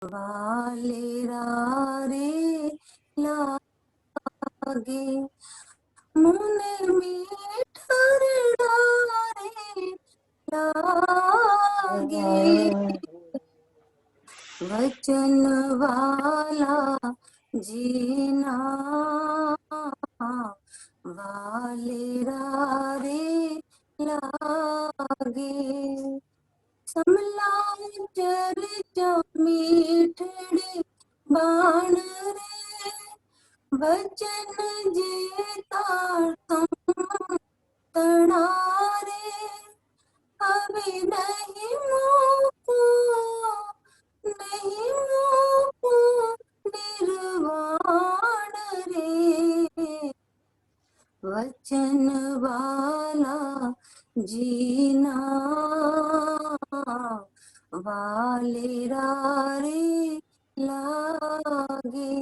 वाले रे लागे मुने मीठर डारे लागे वचन वाला जीना वाले रे लागे समला चर्चा मीठड़े बाण रे वचन जेता तड़ारे अभी नहीं मोको निर्वाण रे वचन वाला जीना वाले रे लागे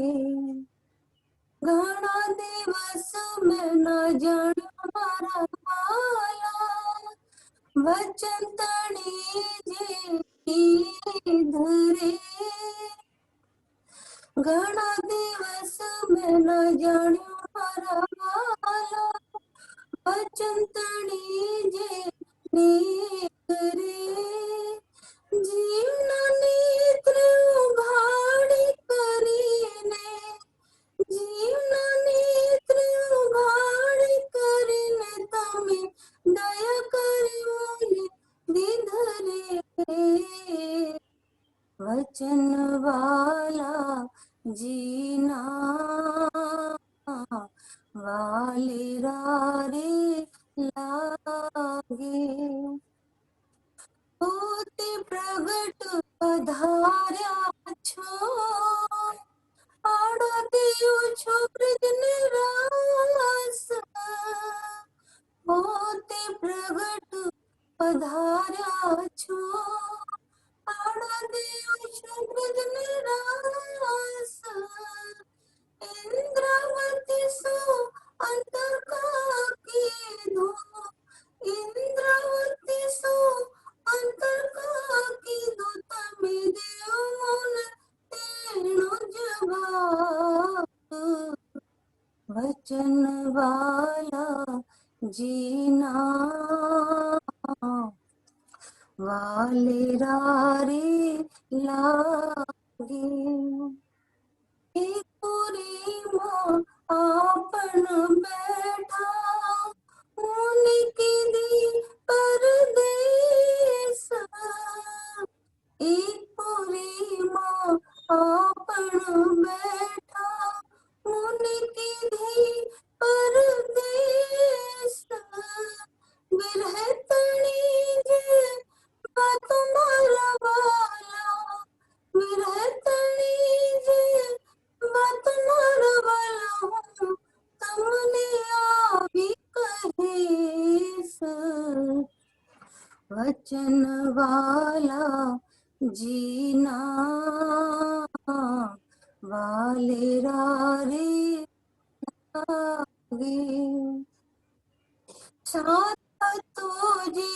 घना दिवस में न जान मारा वाला वचन तणी जे धरे घना दिवस में न जान्यो मारा वाला वचन तणी जे करे जीवना नेत्र उघाड़ी करीने जीवना नेत्र उघाड़ी करीने तमे दया करी मोने विधरे वचन वाला जीना वाले रे लागे होते प्रगट पधार्या छो आड़ो छो ब्रज निरास होते प्रगट पधार्या छो आड़ो छो ब्रज निरास इंद्रावती सो अंतर की धो इंद्रावती सो अंतर की दो तमे देव मन तेणो जवाब वचन वाला जीना वाले रे लागे पूरी मों आपन बैठा मुनि की दी परदेस एक पूरी मों आपन बैठा मुनि की दी परदेस बिरह तणी जे तुम्हारा वाला बिरह तणी जे तुम्हारा वाला हूँ तमने आवी कहेस वचन वाला जीना वाले रे लागे साथ तुझे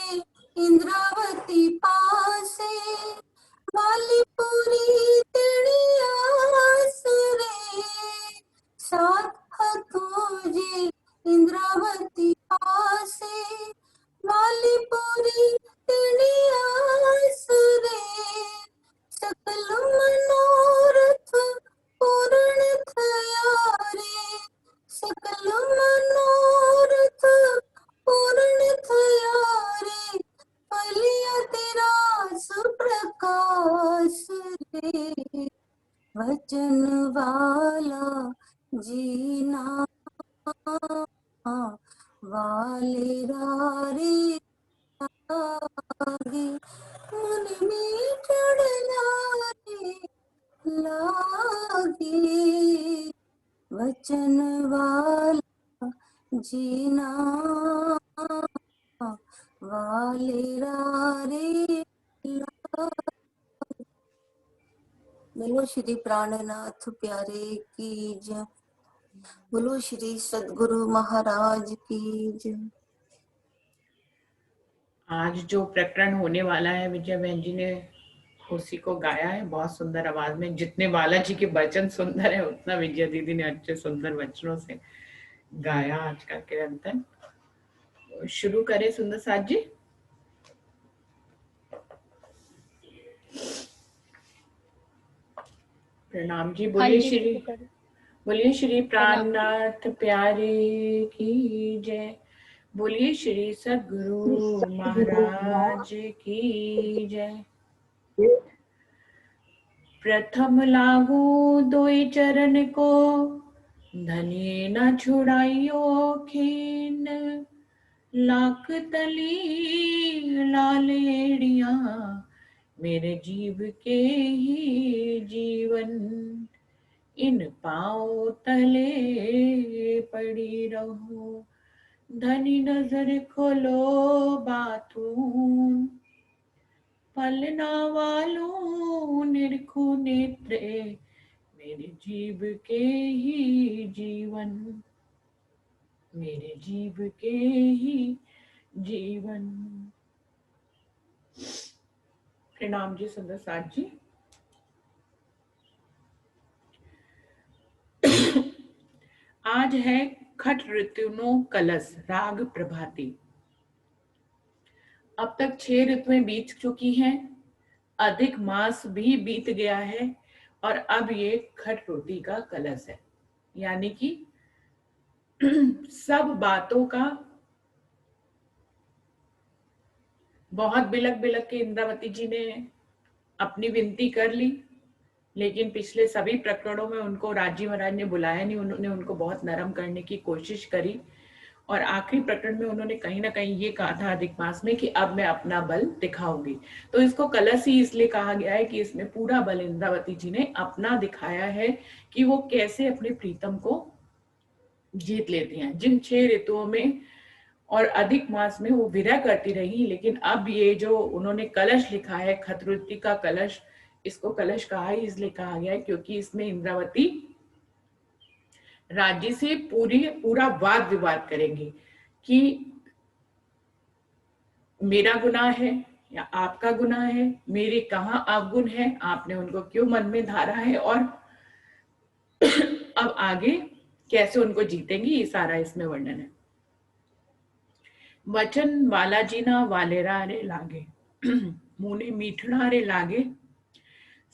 इंद्रावती पासे वालीपुरी तेरी आस रे साथ तुझे इंद्रावती पासे वालीपुरी तेरी आस रे सकल मनोरथ पूर्ण थया रे सकल मनोरथ पूर्ण थया रे फलिया तेरा सुप्रकाश रे वचन वाला जीना वाले रे लागे मन में चढ़ना रे लागे वचन वाला जीना वाले रे बोलो श्री प्राणनाथ प्यारे की जय बोलो श्री सद्गुरु महाराज की जय। आज जो प्रकरण होने वाला है विजय बहन जी ने उसी को गाया है बहुत सुंदर आवाज में। जितने बालाजी के वचन सुंदर है उतना विजया दीदी ने अच्छे सुंदर वचनों से गाया आज का कीर्तन। शुरू करें सुंदर साथ जी। प्रणाम जी। बोलिए श्री प्राणनाथ प्यारे की जय। बोलिए श्री सद्गुरु महाराज की जय। प्रथम लागू दोई चरण को, धनिये न छुड़ाइयो खीन। लाख तली लालेड़िया, मेरे जीव के ही जीवन। इन पाँव तले पड़ी रहो, धनी नजर खोलो बातूं। पलना वालों निरखो नेत्रे, मेरे जीव के ही जीवन। मेरे जीव के ही जीवन। प्रणाम जी सुंदर साथ जी। आज है खट ऋतुनो कलश, राग प्रभाती। अब तक 6 ऋतुएं बीत चुकी हैं, अधिक मास भी बीत गया है, और अब ये खट ऋतु का कलश है। यानी कि सब बातों का बहुत बिलक बिलक के इंद्रावती जी ने अपनी विनती कर ली, लेकिन पिछले सभी प्रकरणों में उनको राजी महाराज ने बुलाया नहीं। उन्होंने उनको बहुत नरम करने की कोशिश करी, और आखिरी प्रकरण में उन्होंने कहीं ना कहीं ये कहा था अधिक मास में कि अब मैं अपना बल दिखाऊंगी। तो इसको कलश ही इसलिए कहा गया है कि इसमें पूरा बल इंद्रावती जी ने अपना दिखाया है कि वो कैसे अपने प्रीतम को जीत लेती हैं। जिन 6 ऋतुओं में और अधिक मास में वो विरह करती रही, लेकिन अब ये जो उन्होंने कलश लिखा है, खतरुति का कलश, इसको कलश कहा ही इसलिए कहा गया है क्योंकि इसमें इंद्रावती राज्य से पूरा वाद विवाद करेंगे कि मेरा गुनाह है या आपका गुनाह है, मेरे कहाँ अवगुण है, आपने उनको क्यों मन में धारा है, और अब आगे कैसे उनको जीतेंगी, ये सारा इसमें वर्णन है। वचन वालाजी ना वालेरा रे लागे, मुने मीठड़ा रे लागे।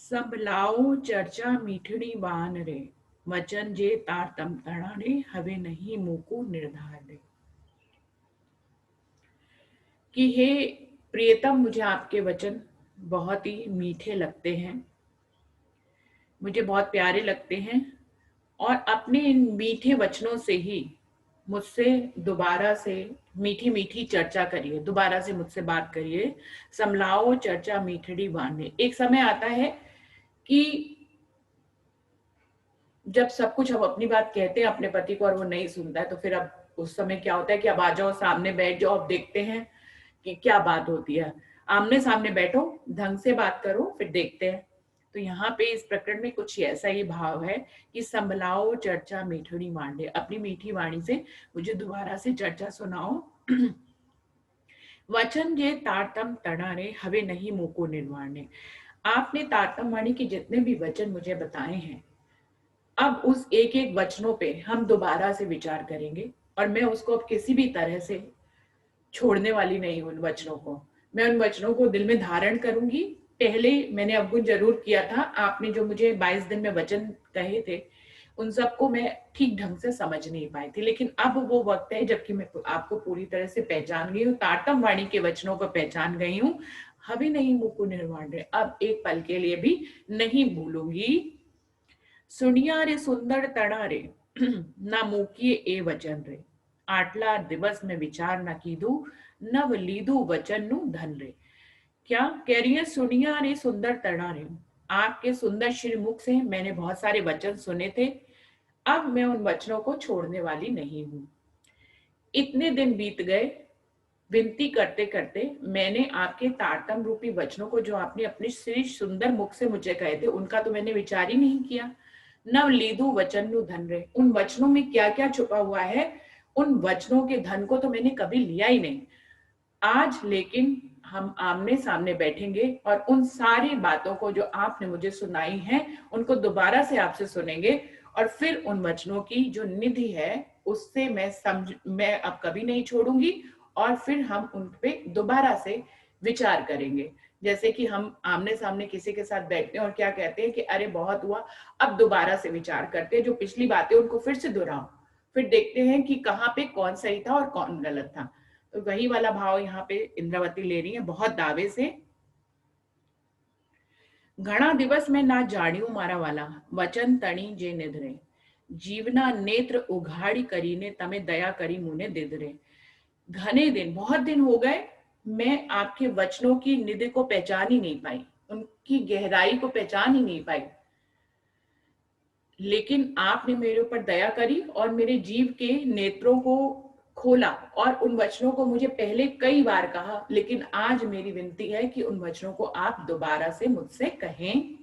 सब लाओ चर्चा मीठड़ी बान रे, वचन जे तारतम तड़ा रे, हवे नहीं मुको निर्धार रे। कि हे प्रियतम, मुझे आपके वचन बहुत ही मीठे लगते हैं, मुझे बहुत प्यारे लगते हैं, और अपने इन मीठे वचनों से ही मुझसे दोबारा से मीठी मीठी चर्चा करिए, दोबारा से मुझसे बात करिए। समलाओ चर्चा मीठड़ी बांधे। एक समय आता है कि जब सब कुछ हम अपनी बात कहते हैं अपने पति को और वो नहीं सुनता है, तो फिर अब उस समय क्या होता है कि अब आ जाओ, सामने बैठ जाओ, अब देखते हैं कि क्या बात होती है। आमने सामने बैठो, ढंग से बात करो, फिर देखते हैं। तो यहाँ पे इस प्रकरण में कुछ ऐसा ही भाव है कि संभलाओ चर्चा मीठड़ी मांडे, अपनी मीठी वाणी से मुझे दोबारा से चर्चा सुनाओ। वचन जे तारतम तड़ारे, हवे नहीं मुको निर्वाणे। आपने तारतम वाणी के जितने भी वचन मुझे बताए हैं, अब उस एक एक वचनों पे हम दोबारा से विचार करेंगे, और मैं उसको अब किसी भी तरह से छोड़ने वाली नहीं हूं। उन वचनों को मैं उन वचनों को दिल में धारण करूंगी। पहले मैंने अवगुण जरूर किया था, आपने जो मुझे 22 दिन में वचन कहे थे उन सबको मैं ठीक ढंग से समझ नहीं पाई थी, लेकिन अब वो वक्त है जबकि मैं आपको पूरी तरह से पहचान गई हूँ, तारतम वाणी के वचनों को पहचान गई हूँ। हभी नहीं मुकु निर्वाण रे, अब एक पल के लिए भी नहीं भूलूंगी। सुनिया रे सुंदर तड़ा रे, ना मूकिए ए वचन रे। आटला दिवस में विचार न कीधु, नव लीधु वचन नु धन रे। क्या कह रही है? सुनिया रे सुंदर तड़ा रे, आपके सुंदर श्री मुख से मैंने बहुत सारे वचन सुने थे, अब मैं उन वचनों को छोड़ने वाली नहीं हूं। इतने दिन बीत गए, विनती करते करते मैंने आपके तारतम रूपी वचनों को, जो आपने अपने श्री सुंदर मुख से मुझे कहे थे, उनका तो मैंने विचार ही नहीं किया। नव लीधु वचन नु धन रे, उन वचनों में क्या क्या छुपा हुआ है, उन वचनों के धन को तो मैंने कभी लिया ही नहीं। आज लेकिन हम आमने सामने बैठेंगे और उन सारी बातों को जो आपने मुझे सुनाई हैं उनको दोबारा से आपसे सुनेंगे और फिर उन वचनों की जो निधि है उससे मैं अब कभी नहीं छोड़ूंगी और फिर हम उन पे दोबारा से विचार करेंगे। जैसे कि हम आमने सामने किसी के साथ बैठते हैं और क्या कहते हैं कि अरे बहुत हुआ, अब दोबारा से विचार करते हैं, जो पिछली बातें उनको फिर से दोहराओ, फिर देखते हैं कि कहाँ पे कौन सही था और कौन गलत था। तो वही वाला भाव यहाँ पे इंद्रावती ले रही है बहुत दावे से। घणा दिवस में ना जाड़ियों मारा वाला वचन तणी जे निधरे, जीवना नेत्र उघाड़ी करीने तमे दया करी मुने दिधरे। घने दिन, बहुत दिन हो गए, मैं आपके वचनों की निधि को पहचान ही नहीं पाई, उनकी गहराई को पहचान ही नहीं पाई, लेकिन आपने मेरे ऊपर दया करी और मेरे जीव के नेत्रों को खोला और उन वचनों को मुझे पहले कई बार कहा, लेकिन आज मेरी विनती है कि उन वचनों को आप दोबारा से मुझसे कहें।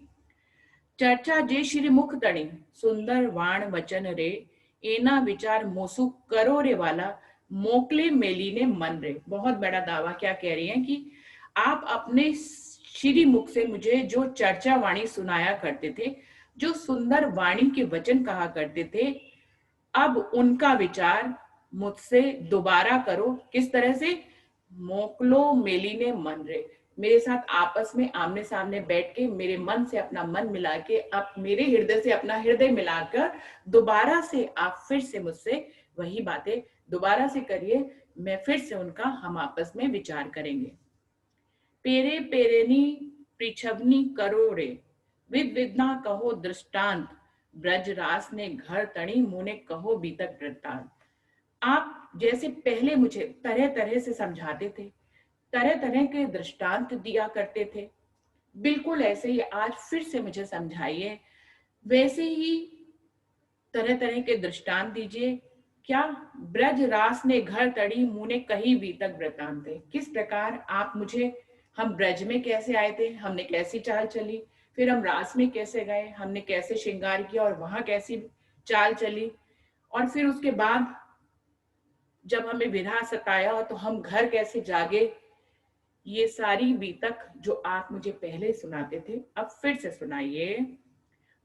चर्चा जे श्री मुख तणी सुंदर वाण वचन रे, एना विचार मोसु करो रे वाला, मोकले मेली ने मन रे। बहुत बड़ा दावा क्या कह रही हैं कि आप अपने श्री मुख से मुझे जो चर्चा वाणी सुनाया करते थे, जो सुंदर वाणी के वचन कहा करते थे, अब उनका विचार मुझसे दोबारा करो। किस तरह से? मोकलो मेली ने मन रे, मेरे साथ आपस में आमने सामने बैठ के मेरे मन से अपना मन मिला के, आप मेरे हृदय से अपना हृदय मिलाकर दोबारा से आप फिर से मुझसे वही बातें दोबारा से करिए, मैं फिर से उनका हम आपस में विचार करेंगे। पेरे पेरेनी पृछवनी करो रे, विद विदना कहो दृष्टांत, ब्रज रास ने घर तणी मुने कहो बीतक वृत्तांत। आप जैसे पहले मुझे तरह तरह से समझाते थे, तरह तरह के दृष्टांत दिया करते थे, बिल्कुल ऐसे ही आज फिर से मुझे समझाइए, वैसे ही तरह तरह के दृष्टांत दीजिए। क्या? ब्रज रास ने घर तड़ी मुने कही बीतक वृतांत, किस प्रकार आप मुझे, हम ब्रज में कैसे आए थे, हमने कैसी चाल चली, फिर हम रास में कैसे गए, हमने कैसे श्रृंगार किया और वहां कैसी चाल चली, और फिर उसके बाद जब हमें विरह सताया तो हम घर कैसे जागे, ये सारी बीतक जो आप मुझे पहले सुनाते थे अब फिर से सुनाइए।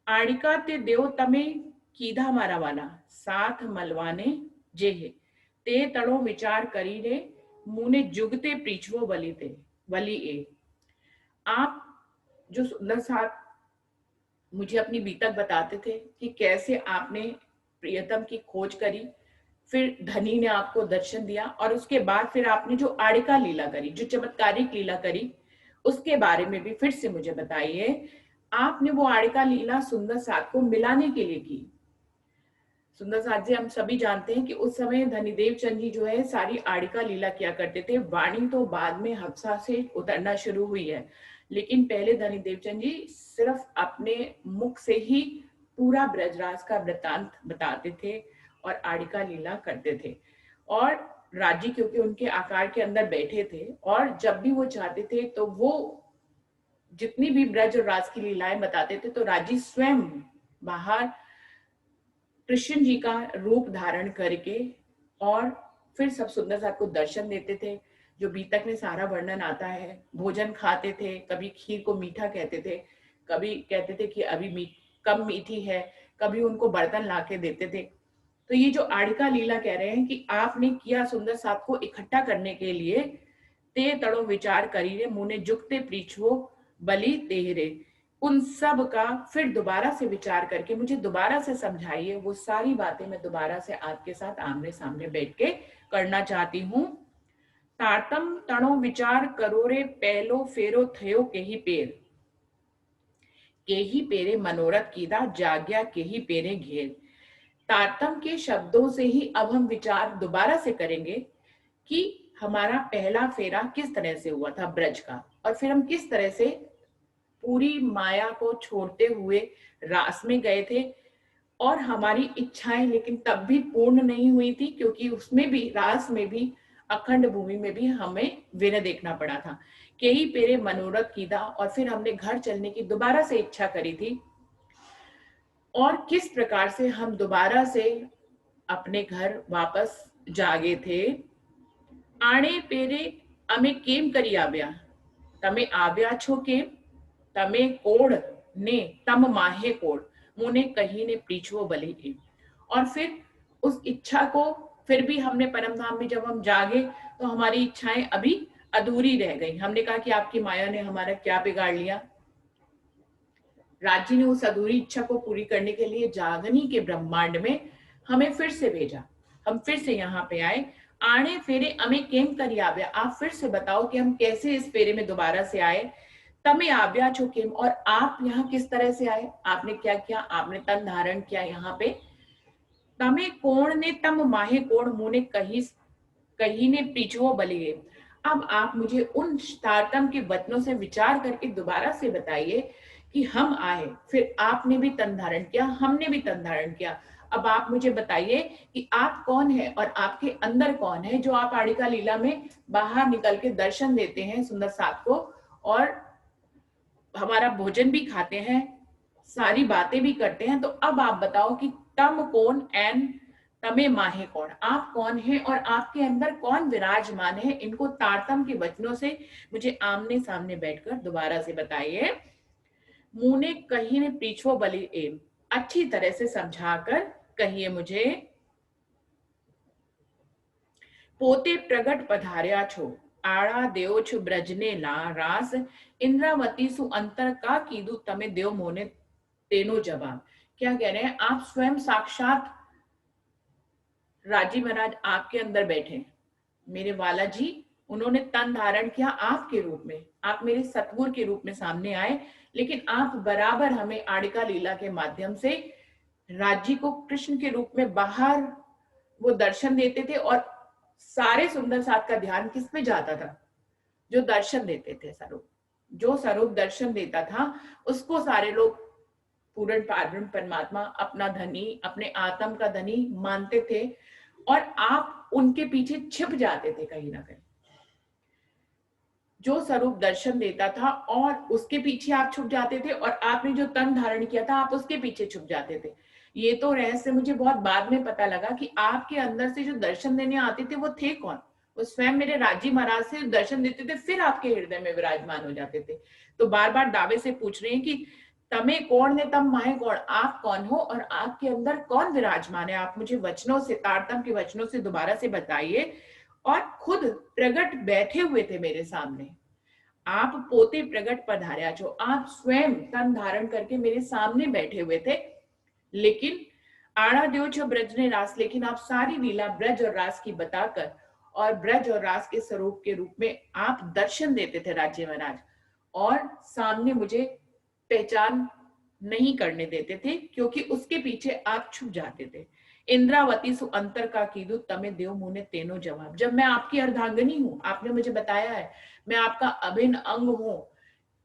आड़िका ते देव तमे कीधा मारा वाला, साथ मलवाने जेहे, ते तड़ो विचार करी रे, मुने जुगते पीछवो बली थे बली ए। आप जो सुंदर साथ मुझे अपनी बीतक बताते थे कि कैसे आपने प्रियतम की खोज करी, फिर धनी ने आपको दर्शन दिया और उसके बाद फिर आपने जो आड़िका लीला करी, जो चमत्कारिक लीला करी, उसके बारे में भी फिर से मुझे बताइए। आपने वो आड़िका लीला सुंदर साथ को मिलाने के लिए की। सुंदर साथ जी, हम सभी जानते हैं कि उस समय धनीदेव चंद जी जो है सारी आड़िका लीला किया करते थे। वाणी तो बाद में हफ्सा से उतरना शुरू हुई है, लेकिन पहले धनीदेव चंद जी सिर्फ अपने मुख से ही पूरा ब्रजराज का वृत्तांत बताते थे और आड़िका लीला करते थे। और राजी क्योंकि उनके आकार के अंदर बैठे थे और जब भी वो चाहते थे तो वो जितनी भी ब्रज और राज की लीलाएं बताते थे तो राजी स्वयं बाहर कृष्ण जी का रूप धारण करके और फिर सब सुंदर साथ को दर्शन देते थे। जो बीतक में सारा वर्णन आता है, भोजन खाते थे, कभी खीर को मीठा कहते थे, कभी कहते थे कि अभी कम मीठी है, कभी उनको बर्तन लाके देते थे। तो ये जो आड़िका लीला कह रहे हैं कि आपने किया सुंदर साथ को इकट्ठा करने के लिए, ते तड़ो विचार करीरे मुने जुगते पीछवो बलि तेहरे, उन सब का फिर दोबारा से विचार करके मुझे दोबारा से समझाइए। वो सारी बातें मैं दोबारा से आपके साथ आमने सामने बैठ के करना चाहती हूँ। तारतम तणो विचार करो रे, पहलो फेरो थयो केही पेर, केही पेरे मनोरथ कीदा, जाग्या केही पेरे घेर। तारतम के शब्दों से ही अब हम विचार दोबारा से करेंगे कि हमारा पहला फेरा किस तरह से हुआ था ब्रज का, और फिर हम किस तरह से पूरी माया को छोड़ते हुए रास में गए थे, और हमारी इच्छाएं लेकिन तब भी पूर्ण नहीं हुई थी, क्योंकि उसमें भी, रास में भी, अखंड भूमि में भी हमें विरह देखना पड़ा था। कई पेरे मनोरथ कीदा, और फिर हमने घर चलने की दोबारा से इच्छा करी थी, और किस प्रकार से हम दोबारा से अपने घर वापस जागे थे। आणे पेरे અમે કેમ કરી આવ્યા? તમે આવ્યા છો કેમ? તમે કોડ ने तम माहे कोड मुने कहीं ने पीछो बलि के। और फिर उस इच्छा को फिर भी हमने परम धाम में जब हम जागे तो हमारी इच्छाएं अभी अधूरी रह गई। हमने कहा कि आपकी माया ने हमारा क्या बिगाड़ लिया? राज्य ने उस अधूरी इच्छा को पूरी करने के लिए जागनी के ब्रह्मांड में हमें फिर से भेजा। हम फिर से यहाँ पे आए। आने फेरे हमें केम करी आव्या। आप फिर से बताओ कि हम कैसे इस फेरे में दोबारा से आए। तमे आव्या छो केम, और आप यहाँ किस तरह से आए? आपने क्या किया? आपने तन धारण किया यहाँ पे। तमे कोण ने तम माहे कोण मुने कहीं कहीं ने पीछो बलिए। अब आप मुझे उन तारतम के वचनों से विचार करके दोबारा से बताइए कि हम आए, फिर आपने भी तन धारण किया, हमने भी तन धारण किया। अब आप मुझे बताइए कि आप कौन है और आपके अंदर कौन है, जो आप आड़िका लीला में बाहर निकल के दर्शन देते हैं सुंदर साथ को, और हमारा भोजन भी खाते हैं, सारी बातें भी करते हैं। तो अब आप बताओ कि तम कौन एंड तमे माहे कौन, आप कौन है और आपके अंदर कौन विराजमान है? इनको तारतम के वचनों से मुझे आमने सामने बैठकर दोबारा से बताइए। मुने कहीं ने पीछो बलि एम, अच्छी तरह से समझाकर कहिए मुझे। पोते प्रगट पधार्या छो, आड़ा देव छु ब्रजने ला रास, इंद्रावती सु अंतर का कीदू तमे देव मोने तेनो जवाब। क्या कह रहे हैं? आप स्वयं साक्षात राजी महाराज आपके अंदर बैठे, मेरे वाला जी, उन्होंने तन धारण किया आपके रूप में, आप मेरे सतगुरु के रूप में सामने आए, लेकिन आप बराबर हमें आड़िका लीला के माध्यम से राज्य को कृष्ण के रूप में बाहर वो दर्शन देते थे। और सारे सुंदर साथ का ध्यान किस पे जाता था? जो दर्शन देते थे स्वरूप, जो स्वरूप दर्शन देता था उसको सारे लोग पूर्ण पारण परमात्मा, अपना धनी, अपने आत्म का धनी मानते थे, और आप उनके पीछे छिप जाते थे कहीं ना कहीं। जो स्वरूप दर्शन देता था और उसके पीछे आप छुप जाते थे, और आपने जो तन धारण किया था आप उसके पीछे छुप जाते थे। ये तो रहस्य मुझे बहुत बाद में पता लगा कि आपके अंदर से जो दर्शन देने आते थे वो थे कौन? वो स्वयं मेरे राजी महाराज से दर्शन देते थे, फिर आपके हृदय में विराजमान हो जाते थे। तो बार बार दावे से पूछ रहे हैं कि तमे कौन ने तम माहे कौन, आप कौन हो और आपके अंदर कौन विराजमान है? आप मुझे वचनों से, तारतम के वचनों से दोबारा से बताइए। और खुद प्रगट बैठे हुए थे मेरे सामने, आप पोते प्रगट पधार्या छो, आप स्वयं तन धारण करके मेरे सामने बैठे हुए थे। लेकिन आड़ा देव छो ब्रज ने रास, लेकिन आप सारी लीला ब्रज और रास की बताकर और ब्रज और रास के स्वरूप के रूप में आप दर्शन देते थे राज्य महाराज, और सामने मुझे पहचान नहीं करने देते थे, क्योंकि उसके पीछे आप छुप जाते थे। इंद्रावती सु अंतर का कीदू तमे देव मुने तेनो जवाब। जब मैं आपकी अर्धांगिनी हूं, आपने मुझे बताया है, मैं आपका अभिन्न अंग हूं,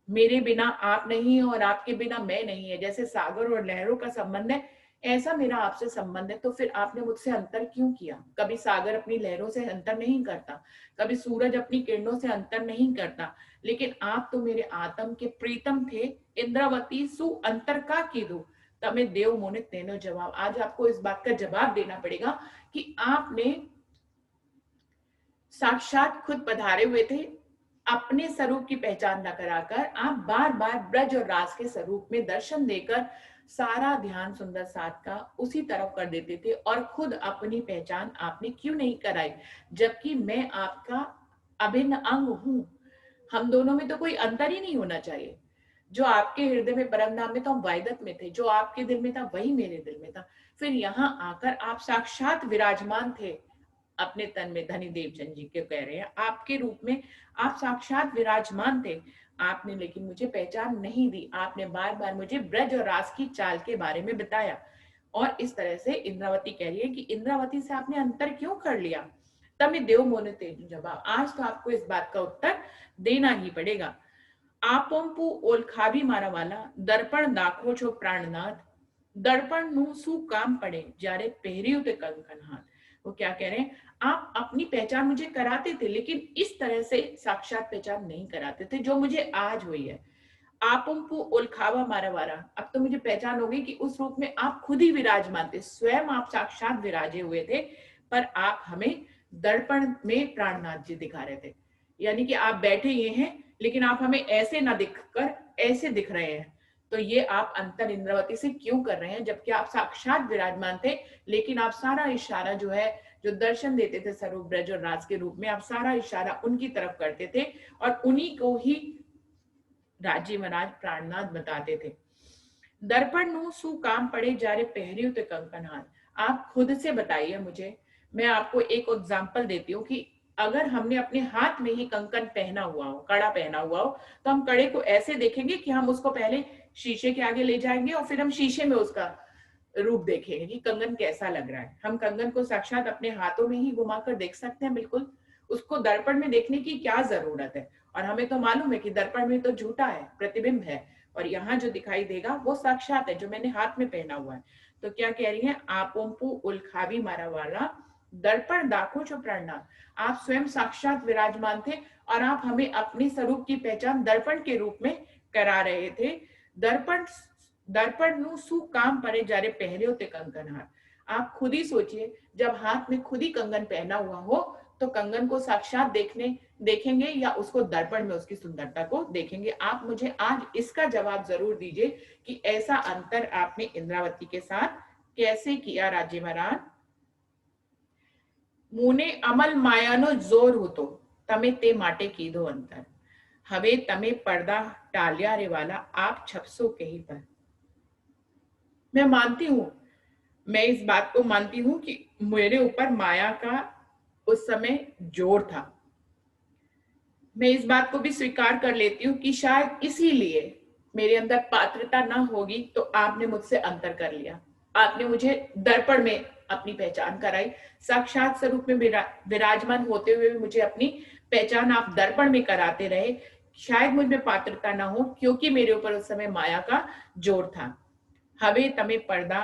मेरे बिना आप नहीं है और आपके बिना मैं नहीं है। जैसे सागर और लहरों का संबंध है, ऐसा मेरा आपसे संबंध है। तो फिर आपने मुझसे अंतर क्यों किया? कभी सागर अपनी लहरों से अंतर नहीं करता, कभी सूरज अपनी किरणों से अंतर नहीं करता, लेकिन आप तो मेरे आत्म के प्रीतम थे। इंद्रावती सु अंतर का कीधु तमे देव मोने तेनो जवाब। आज आपको इस बात का जवाब देना पड़ेगा कि आपने साक्षात खुद पधारे हुए थे, अपने स्वरूप की पहचान न कराकर आप बार बार ब्रज और रास के स्वरूप में दर्शन देकर सारा ध्यान सुंदर साथ का उसी तरफ कर देते थे, और खुद अपनी पहचान आपने क्यों नहीं कराई? जबकि मैं आपका अभिन्न अंग हूं, हम दोनों में तो कोई अंतर ही नहीं होना चाहिए। जो आपके हृदय में परम धाम में तो हम वायदत में थे, जो आपके दिल में था वही मेरे दिल में था। फिर यहाँ आकर आप साक्षात विराजमान थे अपने तन में। धनी देवचंद जी के कह रहे हैं, आपके रूप में आप साक्षात विराजमान थे। आपने लेकिन मुझे पहचान नहीं दी। आपने बार बार मुझे ब्रज और रास की चाल के बारे में बताया, और इस तरह से इंद्रावती कह रही है कि इंद्रावती से आपने अंतर क्यों कर लिया? तमे देव मोने तेनो जवाब। आज तो आपको इस बात का उत्तर देना ही पड़ेगा। आपंपु ओलखावी मारा वाला दर्पण दाखो छो प्राणनाथ, दर्पण नु सु काम पड़े जारे पहरियो ते कंकन हाथ। वो क्या कह रहे हैं? आप अपनी पहचान मुझे कराते थे, लेकिन इस तरह से साक्षात पहचान नहीं कराते थे जो मुझे आज हुई है। आपंपु ओलखावा मारा वारा, अब तो मुझे पहचान हो गई कि उस रूप में आप खुद ही विराजमान थे, स्वयं आप साक्षात विराजे हुए थे, पर आप हमें दर्पण में प्राणनाथ जी दिखा रहे थे। यानी कि आप बैठे ये हैं लेकिन आप हमें ऐसे ना दिखकर ऐसे दिख रहे हैं, तो ये आप अंतर इंद्रावती से क्यों कर रहे हैं, जबकि आप साक्षात विराजमान थे। लेकिन आप सारा इशारा जो है, जो दर्शन देते थे स्वरूप ब्रज और राज के रूप में, आप सारा इशारा उनकी तरफ करते थे और उन्हीं को ही राजी महाराज प्राणनाथ बताते थे। दर्पण नु सु काम पड़े जारे पहरियो ते कंकन हाथ। आप खुद से बताइए मुझे, मैं आपको एक एग्जांपल देती हूँ कि अगर हमने अपने हाथ में ही कंकन पहना हुआ हो, कड़ा पहना हुआ हो, तो हम कड़े को ऐसे देखेंगे कि हम उसको पहले शीशे के आगे ले जाएंगे और फिर हम शीशे में उसका रूप देखेंगे कि कंगन कैसा लग रहा है। हम कंगन को साक्षात अपने हाथों में ही घुमाकर देख सकते हैं, बिल्कुल। उसको दर्पण में देखने की क्या जरूरत है। और हमें तो मालूम है कि दर्पण में तो झूठा है, प्रतिबिंब है, और यहाँ जो दिखाई देगा वो साक्षात है, जो मैंने हाथ में पहना हुआ है। तो क्या कह रही है, आपोंपु उलखावी मारा वाला दर्पण दाखो जो प्रणनाथ। आप स्वयं साक्षात विराजमान थे और आप हमें अपने स्वरूप की पहचान दर्पण के रूप में करा रहे थे। दर्पण दर्पण नु सु काम परे जारे पहरे होते कंगन हाथ। आप खुद ही सोचिए, जब हाथ में खुद ही कंगन पहना हुआ हो तो कंगन को साक्षात देखेंगे या उसको दर्पण में उसकी सुंदरता को देखेंगे। आप मुझे आज इसका जवाब जरूर दीजिए कि ऐसा अंतर आपने इंद्रावती के साथ कैसे किया राज्य महाराज। मुने अमल मायानो जोर हो तो तमे ते माटे कीधो अंतर। हवे तमे पर्दा टालिया रे वाला आप छपसो कहीं पर। मैं मानती हूं, मैं इस बात को मानती हूं कि मेरे ऊपर माया का उस समय जोर था। मैं इस बात को भी स्वीकार कर लेती हूँ कि शायद इसीलिए मेरे अंदर पात्रता ना होगी तो आपने मुझसे अंतर कर लिया। आपने मुझे दर्पण में अपनी पहचान कराई, साक्षात स्वरूप में विराजमान होते हुए भी मुझे अपनी पहचान आप दर्पण में कराते रहे। शायद मुझ में पात्रता ना हो क्योंकि मेरे ऊपर उस समय माया का जोर था। हवे तमे पर्दा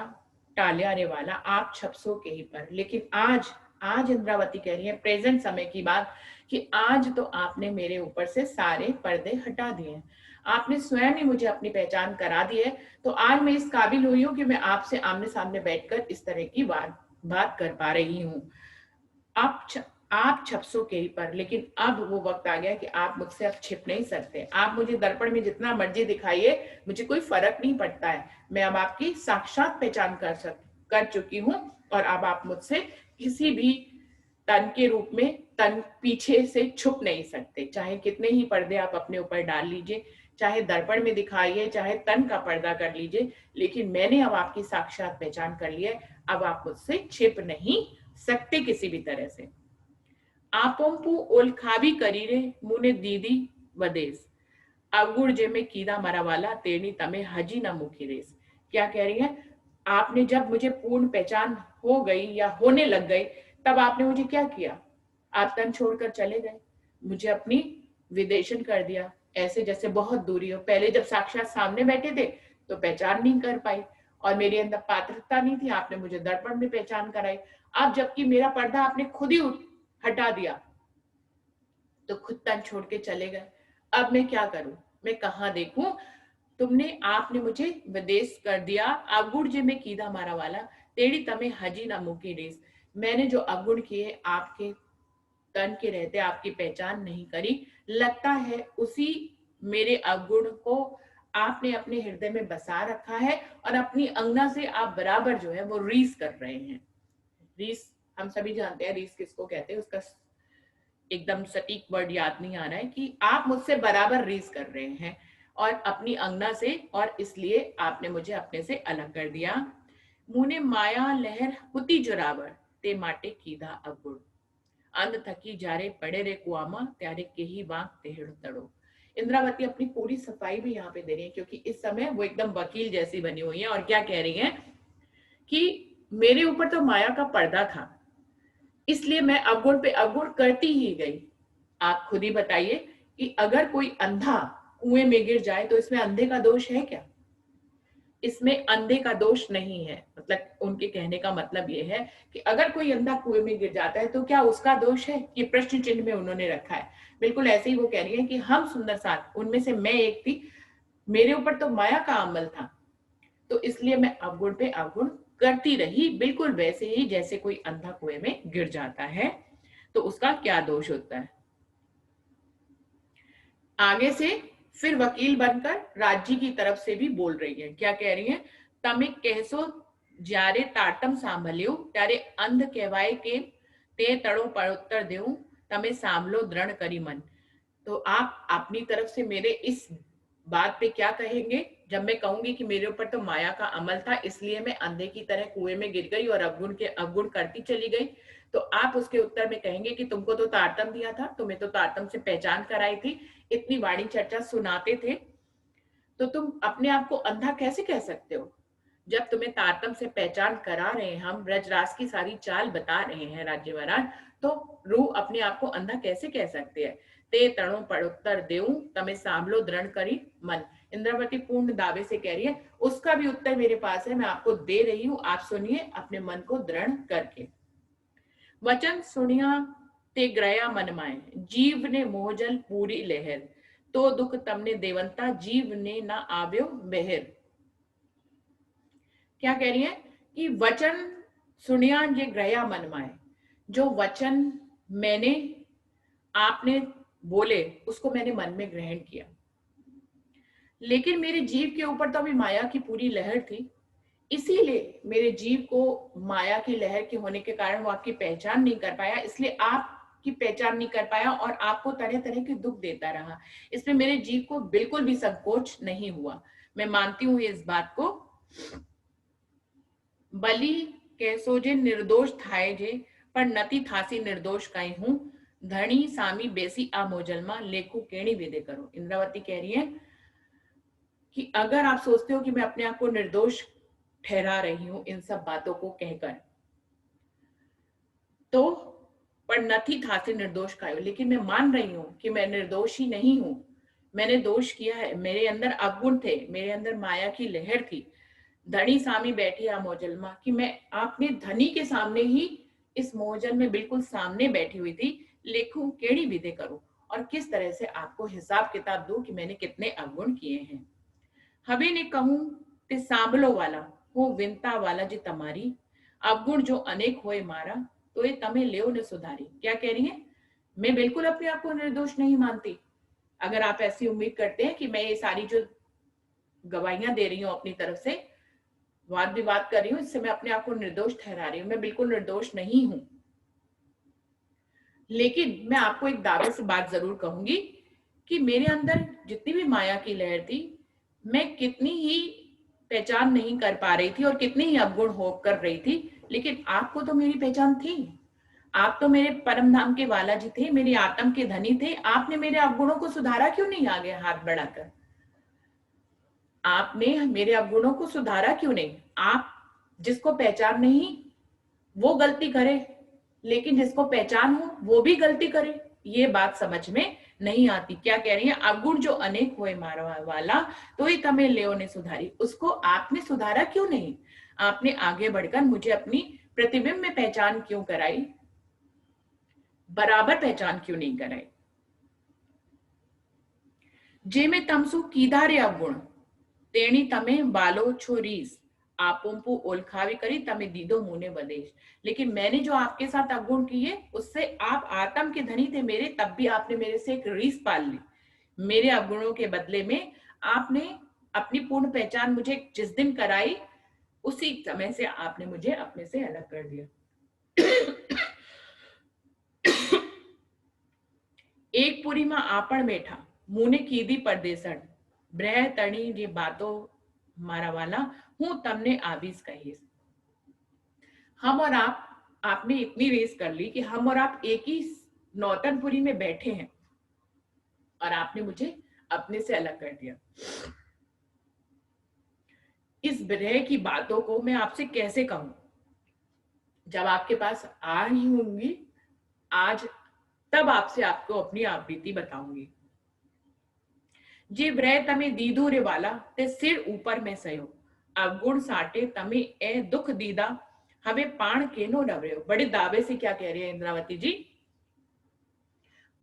टालिया रे वाला आप छपसो के ही पर। लेकिन आज इंद्रावती कह रही है, प्रेजेंट समय की बात, कि आज तो आपने मेरे ऊपर से सारे पर्दे हटा दिए, आपने स्वयं ही मुझे अपनी पहचान करा दी है। तो आज मैं इस काबिल हुई हूँ कि मैं आपसे आमने सामने बैठकर इस तरह की बात कर पा रही हूँ। आप छपसो के ही पर। लेकिन अब वो वक्त आ गया कि आप मुझसे अब छिप नहीं सकते। आप मुझे दर्पण में जितना मर्जी दिखाइए, मुझे कोई फर्क नहीं पड़ता है। मैं अब आपकी साक्षात पहचान कर चुकी हूँ और अब आप मुझसे किसी भी तन के रूप में, तन पीछे से छुप नहीं सकते। चाहे कितने ही पर्दे आप अपने ऊपर डाल लीजिए, चाहे दर्पण में दिखाइए, चाहे तन का पर्दा कर लीजिए, लेकिन मैंने अब आपकी साक्षात पहचान कर ली है। अब आप मुझसे छिप नहीं सकते किसी भी तरह से। आपोंपु ओलखावी करीरे मुने दीदी वदेस अवगुण जे में कीदा मरा वाला तेनी तमे हजी ना मुखी रेस। क्या कह रही है, आपने जब मुझे पूर्ण पहचान हो गई या होने लग गई, तब आपने मुझे क्या किया, आप तन छोड़कर चले गए, मुझे अपनी विदेशन कर दिया, ऐसे जैसे बहुत दूरी हो। पहले जब साक्षात सामने बैठे थे तो पहचान नहीं कर पाई और मेरे अंदर पात्रता नहीं थी, आपने मुझे दर्पण में पहचान कराई। अब जबकि मेरा पर्दा आपने खुद ही हटा दिया तो खुद तन छोड़ के चले गए। अब मैं क्या करूं, मैं कहां देखूं। आपने मुझे विदेश कर दिया। अवगुण जे में कीदा मारा वाला तेरी तमे हजी ना मुकी रेस। मैंने जो अवगुण किए आपके तन के रहते आपकी पहचान नहीं करी। लगता है उसी मेरे अवगुण को आपने अपने हृदय में बसा रखा है और अपनी अंगना से आप बराबर जो है वो रीस कर रहे हैं। रीस हम सभी जानते हैं रीस किसको कहते हैं, उसका एकदम सटीक वर्ड याद नहीं आ रहा है, कि आप मुझसे बराबर रीस कर रहे हैं और अपनी अंगना से, और इसलिए आपने मुझे अपने से अलग कर दिया। मुने माया लहर हुती जोरावर ते माटे कीधा अवगुण अंध थकी जारे पड़े रे कुआमा त्यारे के ही वाक तेहड़ तड़ो। इंद्रावती अपनी पूरी सफाई भी यहाँ पे दे रही है क्योंकि इस समय वो एकदम वकील जैसी बनी हुई है और क्या कह रही है कि मेरे ऊपर तो माया का पर्दा था, इसलिए मैं अवगुण पे अवगुण करती ही गई। आप खुद ही बताइए कि अगर कोई अंधा कुएं में गिर जाए तो इसमें अंधे का दोष है क्या? इसमें अंधे का दोष नहीं है। मतलब उनके कहने का मतलब ये है कि अगर कोई अंधा कुएं में गिर जाता है तो क्या उसका दोष है? ये प्रश्न चिन्ह में उन्होंने रखा है। बिल्कुल ऐसे ही वो कह रही है कि हम सुंदर साथ, उनमें से मैं एक थी, मेरे ऊपर तो माया का अमल था, तो इसलिए मैं अवगुण पे अवगुण करती रही, बिल्कुल वैसे ही जैसे कोई अंधा कुएं में गिर जाता है तो उसका क्या दोष होता है। आगे से फिर वकील बनकर राज्य की तरफ से भी बोल रही है। क्या कह रही है? तमे कहसो ज्यारे ताटम सांभल्यो त्यारे अंध कहवाय के ते तड़ो पड़ोत्तर देऊं तमे सांभलो दृढ़ करी मन। तो आप अपनी तरफ से मेरे इस बात पे क्या कहेंगे जब मैं कहूंगी कि मेरे ऊपर तो माया का अमल था, इसलिए मैं अंधे की तरह कुएं में गिर गई और अवगुण करती चली गई। तो आप उसके उत्तर में कहेंगे कि तुमको तो तारतम दिया था, तुम्हें तो तारतम से पहचान कराई थी, इतनी वाणी चर्चा सुनाते थे, तो तुम अपने आप को अंधा कैसे कह सकते हो? जब तुम्हें तारतम से पहचान करा रहे हैं, हम ब्रजराज की सारी चाल बता रहे हैं राज्य महाराज, तो रूह अपने आप को अंधा कैसे कह सकते हैं? ते तणो पड़ोत्तर देऊं तमे सांभलो दृढ़ करी मन। इंद्रावती पूर्ण दावे से कह रही है, उसका भी उत्तर मेरे पास है, मैं आपको दे रही हूं, आप सुनिए अपने मन को दृढ़ करके। वचन सुनिया ते ग्रया मन माए जीव ने मोहजल पूरी लहर तो दुख तमने देवंता जीव ने ना आव्यो बहर। क्या कह रही है कि वचन सुनिया ये ग्रया मन माए, जो वचन मैंने आपने बोले उसको मैंने मन में ग्रहण किया, लेकिन मेरे जीव के ऊपर तो अभी माया की पूरी लहर थी, इसीलिए मेरे जीव को माया की लहर के होने के कारण वो आपकी पहचान नहीं कर पाया, इसलिए आपकी पहचान नहीं कर पाया और आपको तरह तरह के दुख देता रहा। इसमें मेरे जीव को बिल्कुल भी संकोच नहीं हुआ। मैं मानती हूं इस बात को। बलि कैसो जे निर्दोष थाए जे पर नती थासी निर्दोष कई हूं धनी सामी बेसी आ मोजलमा लेखू केणी विदे करो। इंद्रावती कह रही है कि अगर आप सोचते हो कि मैं अपने आप को निर्दोष ठहरा रही हूं इन सब बातों को कहकर, तो पर नथी था से निर्दोष का, लेकिन मैं मान रही हूं कि मैं निर्दोष ही नहीं हूं, मैंने दोष किया है, मेरे अंदर अवगुण थे, मेरे अंदर माया की लहर थी। धनी सामी बैठी आ मोजलमा, कि मैं आपने धनी के सामने ही इस मोहजल में बिल्कुल सामने बैठी हुई थी। लेखू केड़ी विधे करूं, और किस तरह से आपको हिसाब किताब दूं कि मैंने कितने अवगुण किए हैं। हवे ने कहूं ते सांभलो वाला हो विनता वाला जी तमारी अवगुण जो अनेक होए मारा तो ये तमे लेओ ने सुधारी। क्या कह रही है? मैं बिल्कुल अपने आप को निर्दोष नहीं मानती। अगर आप ऐसी उम्मीद करते हैं कि मैं ये सारी जो गवाहियां दे रही हूँ अपनी तरफ से, वाद विवाद कर रही हूँ, इससे मैं अपने आप को निर्दोष ठहरा रही हूँ, मैं बिल्कुल निर्दोष नहीं हूं। लेकिन मैं आपको एक दावे से बात जरूर कहूंगी कि मेरे अंदर जितनी भी माया की लहर थी, मैं कितनी ही पहचान नहीं कर पा रही थी और कितनी ही अवगुण हो कर रही थी, लेकिन आपको तो मेरी पहचान थी। आप तो मेरे परम धाम के वाला जी थे, मेरी आत्म के धनी थे। आपने मेरे अवगुणों को सुधारा क्यों नहीं आगे हाथ बढ़ाकर? आपने मेरे अवगुणों को सुधारा क्यों नहीं? आप जिसको पहचान नहीं वो गलती करे, लेकिन जिसको पहचान हो वो भी गलती करे, ये बात समझ में नहीं आती। क्या कह रही है? अवगुण जो अनेक होए मारवा वाला तो ही तमें लेओ ने सुधारी। उसको आपने सुधारा क्यों नहीं? आपने आगे बढ़कर मुझे अपनी प्रतिबिंब में पहचान क्यों कराई? बराबर पहचान क्यों नहीं कराई? जे में तमसु कीधारे अवगुण तेणी तमे बालो छो रीस आपोंपु ओलखावी करी तमे दीदो मुने वदेश। लेकिन मैंने जो आपके साथ अवगुण किए उससे आप आत्म के धनी थे मेरे, तब भी आपने मेरे से एक रीस पाल ली। मेरे अवगुणों के बदले में आपने अपनी पूर्ण पहचान मुझे जिस दिन कराई, उसी समय से आपने मुझे अपने से अलग कर दिया। एक पुरी में आपण बैठा मुने कीधी परदेसण ब्रह तणी जी बातों मारा वाला हूं तमने आवीज कहीस। हम और आपने इतनी रेस कर ली कि हम और आप एक ही नौतनपुरी में बैठे हैं और आपने मुझे अपने से अलग कर दिया। इस ब्रह की बातों को मैं आपसे कैसे कहूं? जब आपके पास आ ही होंगी आज, तब आपसे आपको अपनी आवृत्ति बताऊंगी। जे ब्रह तमे दीदू रे वाला ते सिर ऊपर में सयो अवगुण साटे तमे ए दुख दीदा हमें पाण केनो डवरे। बड़े दावे से क्या कह रही है इंद्रावती जी?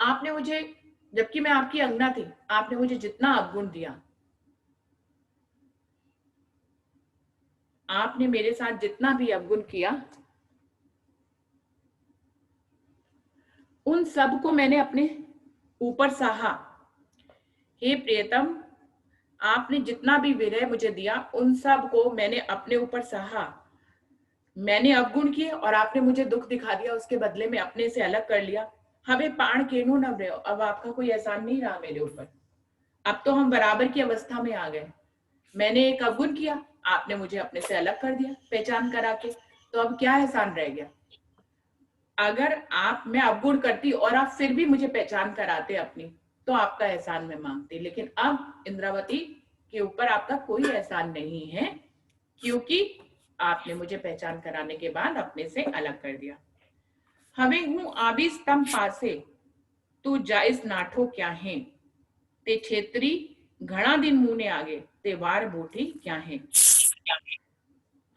आपने मुझे, जबकि मैं आपकी अंगना थी, आपने मुझे जितना अवगुण दिया, आपने मेरे साथ जितना भी अवगुण किया, उन सब को मैंने अपने ऊपर सहा। हे प्रियतम, आपने जितना भी विरह मुझे दिया उन सब को मैंने अपने ऊपर सहा। मैंने अवगुण किए और आपने मुझे दुख दिखा दिया, उसके बदले में अपने से अलग कर लिया। हमें पाण केनु न रहे, अब आपका कोई एहसान नहीं रहा मेरे ऊपर। अब तो हम बराबर की अवस्था में आ गए। मैंने एक अवगुण किया, आपने मुझे अपने से अलग कर दिया पहचान करा के, तो अब क्या एहसान रह गया? अगर मैं अवगुण करती और आप फिर भी मुझे पहचान कराते अपनी, तो आपका एहसान मैं मांगती। लेकिन अब इंद्रावती के ऊपर आपका कोई एहसान नहीं है, क्योंकि आपने मुझे पहचान कराने के बाद अपने से अलग कर दिया। हवे हूं आबी स्तंभ पासे, तू जाइस नाठो क्या है, ते छेत्री घना दिन मुंह ने आगे, ते वार बूटी क्या है।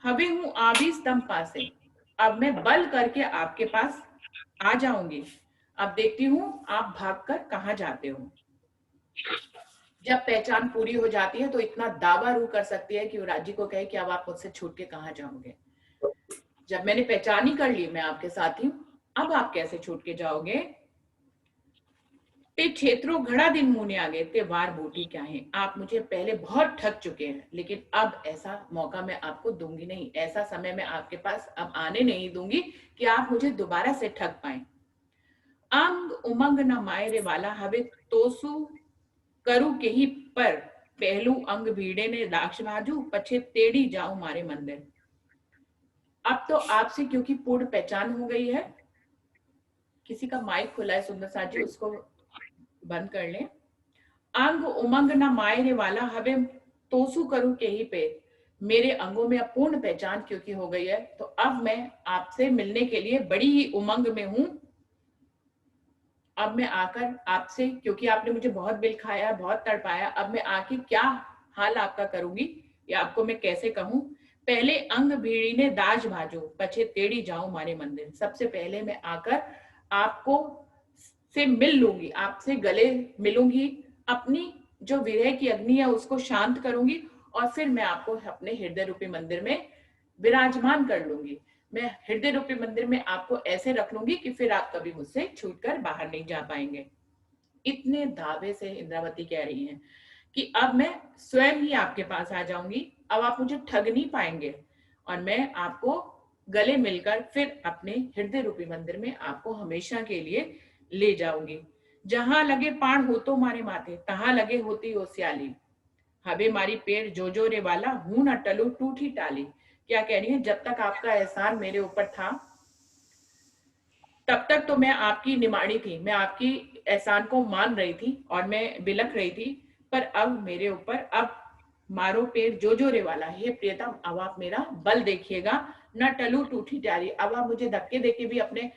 हवे हूं आबी स्तंभ पासे, अब मैं बल करके आपके पास आ जाऊंगी। अब देखती हूँ आप भागकर कहाँ जाते हो। जब पहचान पूरी हो जाती है तो इतना दावा रू कर सकती है कि वो राजी को कहे कि अब आप मुझसे छूट के कहाँ जाओगे। जब मैंने पहचान ही कर ली मैं आपके साथ ही हूँ, अब आप कैसे छूट के जाओगे। ते क्षेत्रों घड़ा दिन मुने आ गए, ते वार बूटी क्या है। आप मुझे पहले बहुत ठग चुके हैं, लेकिन अब ऐसा मौका मैं आपको दूंगी नहीं, ऐसा समय मैं आपके पास अब आने नहीं दूंगी कि आप मुझे दोबारा से ठग पाए। अंग उमंग न मायरे वाला हवे तोसु करू के ही पर, पहलू अंग भीड़े ने दाक्ष भाजू, पछे तेड़ी जाऊं मारे मंदिर। अब तो आपसे क्योंकि पूर्ण पहचान हो गई है। किसी का माइक खुला है सुंदर साथ जी, उसको बंद कर लें। अंग उमंग न मायरे वाला हवे तोसु करू के ही पे, मेरे अंगों में अब पूर्ण पहचान क्योंकि हो गई है, तो अब मैं आपसे मिलने के लिए बड़ी ही उमंग में हूं। अब मैं आकर आपसे, क्योंकि आपने मुझे बहुत बिल खाया, बहुत तड़पाया, अब मैं आके क्या हाल आपका करूंगी, या आपको मैं कैसे कहूं। पहले अंग भीड़ी ने दाज भाजो, पछे तेड़ी जाऊं मारे मंदिर। सबसे पहले मैं आकर आपको से मिल लूंगी, आपसे गले मिलूंगी, अपनी जो विरह की अग्नि है उसको शांत करूंगी, और फिर मैं आपको अपने हृदय रूपी मंदिर में विराजमान कर लूंगी। मैं हृदय रूपी मंदिर में आपको ऐसे रख लूंगी कि फिर आप कभी मुझसे छूटकर बाहर नहीं जा पाएंगे। इतने दावे से इंद्रावती कह रही हैं कि अब मैं स्वयं ही आपके पास आ जाऊंगी, अब आप मुझे ठग नहीं पाएंगे, और मैं आपको गले मिलकर फिर अपने हृदय रूपी मंदिर में आपको हमेशा के लिए ले जाऊंगी। जहां लगे पाण हो तो मारे माथे, तहां लगे होती हो स्याली, हबे मारी पेड़ जो जो रे वाला, हूं न टलू टूटी टाली। क्या कह रही है, जब तक आपका एहसान मेरे ऊपर था तब तक तो मैं आपकी निमाड़ी थी, मैं आपकी एहसान को मान रही थी और मैं बिलख रही थी, पर अब मेरे ऊपर अब मारो पेड़ जो जो रे वाला। हे प्रियतम, अब आप मेरा बल देखिएगा, न टलू टूटी टाली। अब आप मुझे धक्के देके भी अपने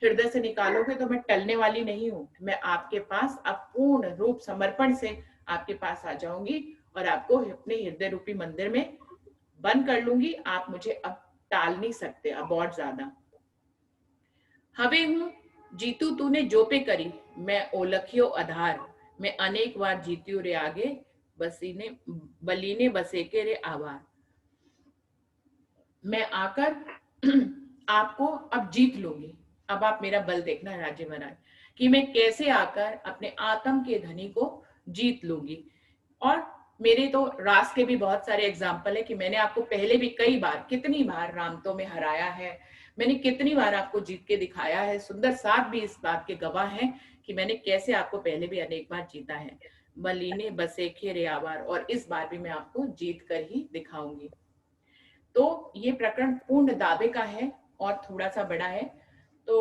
हृदय से निकालोगे तो मैं टलने वाली नहीं हूं। मैं आपके पास अब पूर्ण रूप समर्पण से आपके पास आ जाऊंगी और आपको अपने हृदय रूपी मंदिर में बंद कर लूंगी। आप मुझे अब टाल नहीं सकते अब और ज्यादा। हवे हूं जीतू तूने जो पे करी, मैं ओलखियो आधार, मैं अनेक बार जीतियो रे आगे, बसीने बलीने बसे के रे आवार। मैं आकर आपको अब जीत लूंगी। अब आप मेरा बल देखना राजे महाराज, कि मैं कैसे आकर अपने आत्म के धनी को जीत लूंगी। और मेरे तो रास के भी बहुत सारे एग्जाम्पल है कि मैंने आपको पहले भी कई बार, कितनी बार रामतो में हराया है, मैंने कितनी बार आपको जीत के दिखाया है। सुंदर साथ भी इस बात के गवाह हैं कि मैंने कैसे आपको पहले भी अनेक बार जीता है। मलीने बसेखे रे आवार, और इस बार भी मैं आपको जीत कर ही दिखाऊंगी। तो ये प्रकरण पूर्ण दावे का है और थोड़ा सा बड़ा है, तो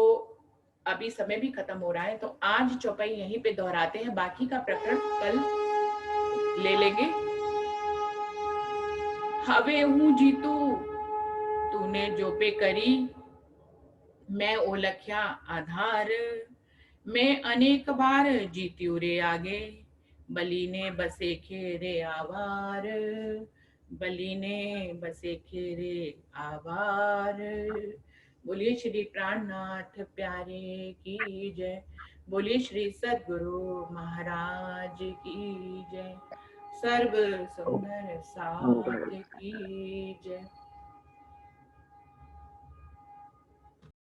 अभी समय भी खत्म हो रहा है, तो आज चौपाई यहीं पे दोहराते हैं, बाकी का प्रकरण कल ले लेंगे। हवे हूं जीतू तूने जो पे करी, मैं ओलख्या आधार, मैं अनेक बार जीत्यो रे आगे, बली ने बसे खेरे आवार, बली ने बसे खेरे आवार। बोलिए श्री प्राणनाथ प्यारे की जय, बोलिए श्री सदगुरु महाराज की जय, सर्व सुंदर साथ की जय।